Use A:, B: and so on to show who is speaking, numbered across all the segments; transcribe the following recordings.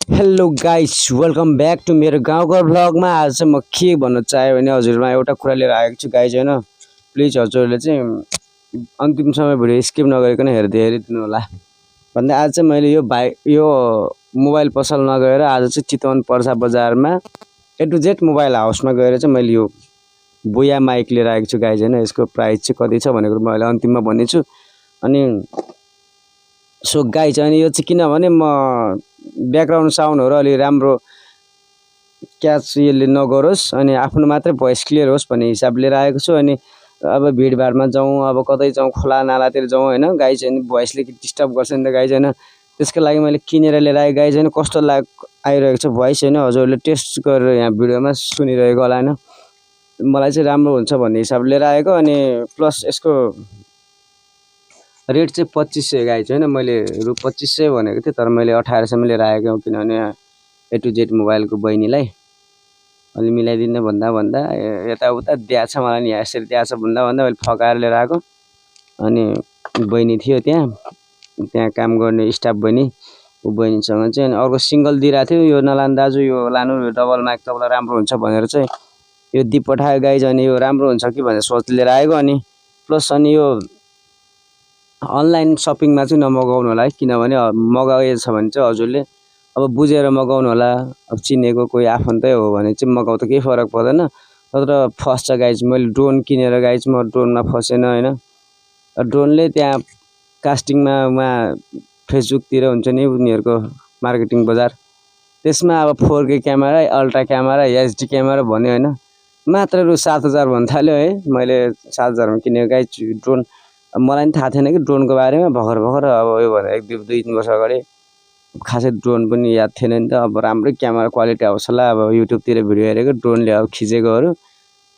A: Hello guys, welcome back to मेरो गाउँको भ्लगमा। आज चाहिँ म के भन्न चाहे भने हजुरमा एउटा कुरा लिएर आएको छु गाइस हैन। प्लिज हजुरले चाहिँ अन्तिम समय भिडियो स्किप नगरिकन हेरिदिनु होला भन्दै आज चाहिँ मैले यो मोबाइल पसल नगएर आज चाहिँ चितवन पर्सा बजारमा ए टु जेड मोबाइल हाउसमा गएर चाहिँ मैले यो बुया माइक लिएर आएको छु गाइस हैन। यसको प्राइस चाहिँ कति छ भनेको मैले अन्तिममा भन्नेछु। अनि सो गाइस अनि यो चाहिँ किनभने म ब्याकग्राउन्ड साउन्डहरु अलि राम्रो क्याच यसले नगरोस् अनि आफ्नो मात्रै भोइस क्लियर होस् भन्ने हिसाबले लिएर आएको छु। अनि अब भिडभाडमा जाउँ, अब कतै जाउँ, खोला नालातिर जाउँ हैन गाइस, अनि भोइसले डिस्टर्ब गर्छ नि त गाइस हैन। त्यसको लागि मैले किनेर लिएर आए गाइस हैन। कस्तो आइरहेको छ भोइस हैन, हजुरले टेस्ट गरेर यहाँ भिडियोमा सुनिरहेको होला हैन। मलाई चाहिँ राम्रो हुन्छ भन्ने हिसाबले लिएर आएको। अनि प्लस यसको रेट चाहिँ 2500 गाइस हैन। मैले रु 2500 भनेको थिएँ तर मैले 1800 मा लिएर आएको हूँ, किनभने ए टु जेड मोबाइलको बहिनीलाई अलि मिलाइदिनु भन्दा यताउता दिएछ मलाई नि, यसरी दिएछ भन्दा मैले फकाएर लिएर आएको। अनि बहिनी थियो त्यहाँ काम गर्ने स्टाफ बहिनी, उ बहिनीसँग चाहिँ अनि अर्को सिंगल दिइरहेको थियो। यो नलान दाजु, यो लानु, डबल माइक तपाईँलाई राम्रो हुन्छ भनेर चाहिँ यो दिप पठायो गाइस। अनि यो राम्रो हुन्छ कि भनेर सोच लिएर आएको। अनि प्लस अनि यो अनलाइन शपिङमा चाहिँ नमगाउनु होला है, किनभने मगाएछ भने चाहिँ हजुरले अब बुझेर मगाउनु होला। अब चिनेको कोही आफन्तै हो भने चाहिँ मगाउँदा केही फरक पर्दैन, तर फस्छ गाइज। मैले ड्रोन किनेर गाइज म ड्रोनमा फसेन हैन। ड्रोनले त्यहाँ कास्टिङमा उहाँ फेसबुकतिर हुन्छ नि उनीहरूको मार्केटिङ बजार, त्यसमा अब 4K camera, ultra camera, HD camera भन्यो हैन, मात्र रु 7000 भन्न थाल्यो है। मैले 7000 मा किनेको गाइज ड्रोन। मलाई पनि थाहा थिएन कि ड्रोनको बारेमा, भर्खर अब यो भने 1-2-3 वर्ष अगाडि खासै ड्रोन पनि याद थिएन नि त। अब राम्रै क्यामेरा क्वालिटी आउँछ होला, अब युट्युबतिर भिडियो हेरेको ड्रोनले अब खिचेकोहरू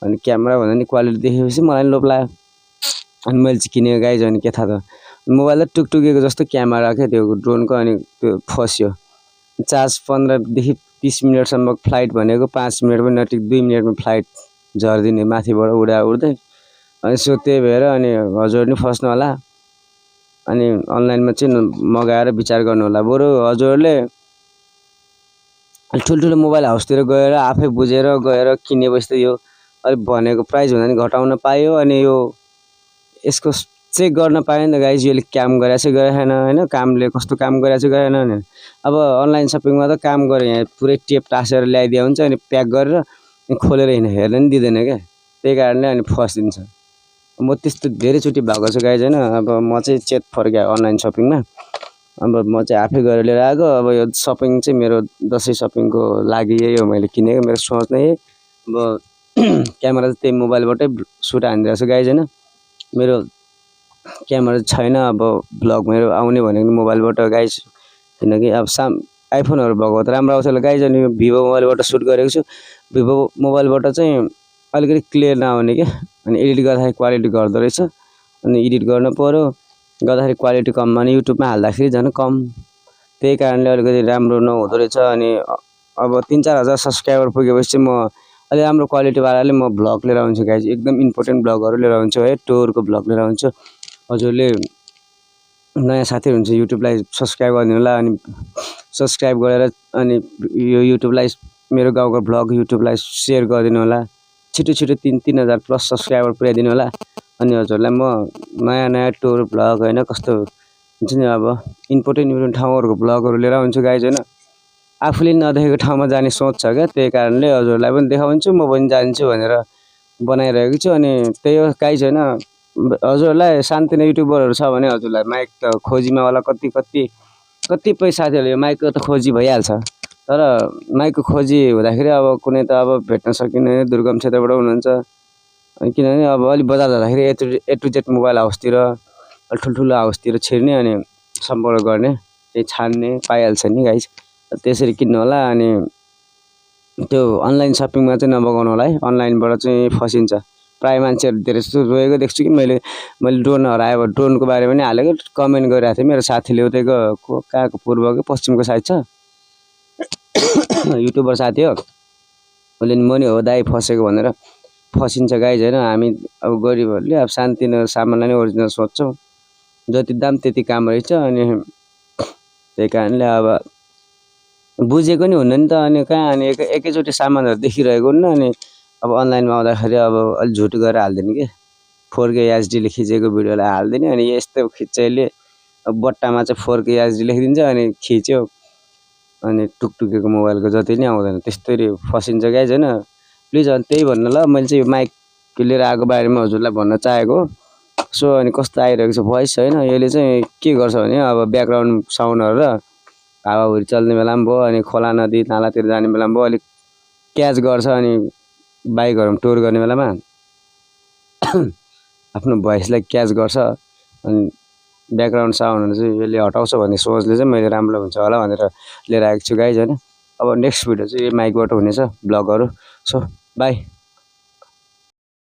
A: अनि क्यामेरा भन्दा नि क्वालिटी देखेपछि मलाई लोभ लाग्यो। अनि मैले चाहिँ किनेको गाइज। अनि के थाहा त मोबाइल त टुकटुकेको जस्तो क्यामेरा क्या त्यो ड्रोनको। अनि त्यो फस्यो। चार्ज 15 देखि 30 मिनटसम्म फ्लाइट भनेको 5 मिनट पनि नटिक 2 मिनटमा फ्लाइट झर्दिने माथिबाट उड्दै। अनि सो त्यही भएर अनि हजुर नि फस्नु होला। अनि अनलाइनमा चाहिँ मगाएर विचार गर्नु होला। बरु हजुरले ठुल्ठुलो मोबाइल हाउसतिर गएर आफै बुझेर गएर किनेपछि त यो अलिक भनेको प्राइस भन्दा नि घटाउन पायो। अनि यो यसको चेक गर्न पायो नि त गाइज, यसले काम गरेछ गरेन हैन, कामले कस्तो काम गरेछ गरेन नि। अब अनलाइन शपिङमा त काम गरे यहाँ पुरै टेप टासेर ल्याइदिया हुन्छ, अनि प्याक गरेर खोलेर हेर्न नि दिँदैन क्या। त्यही कारणले अनि फसिदिन्छ। म त्यस्तो धेरैचोटि भएको छु गाइज हैन। अब म चाहिँ चेत फर्क्या अनलाइन शपिङमा। अब म चाहिँ आफै गरेर लिएर आएको। अब यो शपिङ चाहिँ मेरो दसैँ शपिङको लागि यही हो मैले किनेको। मेरो सोच नै अब क्यामेरा चाहिँ त्यही मोबाइलबाटै सुट हानिदिएको छु गाइज हैन। मेरो क्यामेरा छैन, अब भ्लग मेरो आउने भनेको मोबाइलबाट गाइज, किनकि अब आइफोनहरू भएको त राम्रो आउँछ होला गाइज। अनि भिभो मोबाइलबाट सुट गरेको छु। भिभो मोबाइलबाट चाहिँ अलिकति क्लियर नआउने क्या। अनि एडिट गर्दाखेरि क्वालिटी घट्दो रहेछ। अनि एडिट गर्नु पर्यो, गर्दाखेरि क्वालिटी कम, अनि युट्युबमा हाल्दाखेरि झन् कम। त्यही कारणले अलिकति राम्रो नहुँदो रहेछ। अनि अब 3-4 हजार सब्सक्राइबर पुगेपछि चाहिँ म अलि राम्रो क्वालिटीवालाले म भ्लग लिएर आउँछु गाइज। एकदम इम्पोर्टेन्ट भ्लगहरू लिएर आउँछु है, टुरको भ्लग लिएर आउँछु। हजुरले नयाँ साथीहरू हुन्छ युट्युबलाई सब्सक्राइब गरिदिनु होला। अनि सब्सक्राइब गरेर अनि यो युट्युबलाई, मेरो गाउँको भ्लग युट्युबलाई सेयर गरिदिनु होला। छिटो 3 हजार प्लस सब्सक्राइबर पुर्याइदिनु होला। अनि हजुरलाई म नयाँ टुर भ्लग हैन, कस्तो हुन्छ नि अब इम्पोर्टेन्ट ठाउँहरूको भ्लगहरू लिएर आउँछु गाइज हैन। आफूले नदेखेको ठाउँमा जाने सोच छ क्या, त्यही कारणले हजुरलाई पनि देखाउँछु, म पनि जान्छु भनेर बनाइरहेको छु। अनि त्यही हो गाइज हैन। हजुरलाई सानोतिनो युट्युबरहरू छ भने हजुरलाई माइक त खोजीमा होला, कतिपय साथीहरूले यो माइकको त खोजी भइहाल्छ। तर माइकको खोजी हुँदाखेरि अब कुनै त अब भेट्न सकिँदैन, दुर्गम क्षेत्रबाट हुनुहुन्छ। अनि किनभने अब अलि बजार जाँदाखेरि ए टु जेड मोबाइल हाउसतिर, ठुल्ठुलो हाउसतिर छिर्ने अनि सम्पर्क गर्ने, त्यही छान्ने पाइहाल्छ नि गाइज। त्यसरी किन्नु होला। अनि त्यो अनलाइन शपिङमा चाहिँ नमगाउनु होला है, अनलाइनबाट चाहिँ फसिन्छ। प्रायः मान्छेहरू धेरै जस्तो रोएको देख्छु कि मैले ड्रोन हरायो, ड्रोनको बारेमा पनि हालेको, कमेन्ट गरिरहेको थिएँ। मेरो साथीले उतैको कहाँको पूर्वको पश्चिमको साइड छ युट्युबर साथी हो, उसले नि म नि हो दाइ फसेको भनेर। फसिन्छ गाइज हैन। हामी अब गरिबहरूले अब सानोतिनो सामानलाई नै ओरिजिनल सोच्छौँ, जति दाम त्यति काम रहेछ। अनि त्यही कारणले अब बुझेको नि हुन्न नि त अनि कहाँ अनि एकैचोटि सामानहरू देखिरहेको हुन्न अनि अब अनलाइनमा आउँदाखेरि अब अलि झुट गरेर हालिदिने के 4K एचडीले खिचेको भिडियोलाई हालिदिने अनि यस्तो खिच्चाइले बट्टामा चाहिँ 4K एचडी लेखिदिन्छ अनि खिच्यो अनि टुकटुकेको मोबाइलको जति नै आउँदैन त्यस्तरी फसिन्छ गाइज हैन प्लिज अनि त्यही भन्न ल मैले चाहिँ यो माइक लिएर आएको बारेमा हजुरलाई भन्न चाहेको सो अनि कस्तो आइरहेको छ भोइस हैन यसले चाहिँ के गर्छ भने अब ब्याकग्राउन्ड साउन्डहरु र हावाहुरी चल्ने बेलामा भयो अनि खोला नदी नालातिर जाने बेलामा भयो अलिक क्याच गर्छ अनि बाइकहरुमा टुर गर्ने बेलामा आफ्नो भोइसलाई क्याच गर्छ अनि ब्याकग्राउन्ड साउन्डहरु चाहिँ यसले हटाउँछ भन्ने सोचले चाहिँ मैले राम्रो हुन्छ होला भनेर लिएर आएको छु गाइज हैन अब नेक्स्ट भिडियो चाहिँ यो माइकबाट हुनेछ ब्लगहरु सो बाइ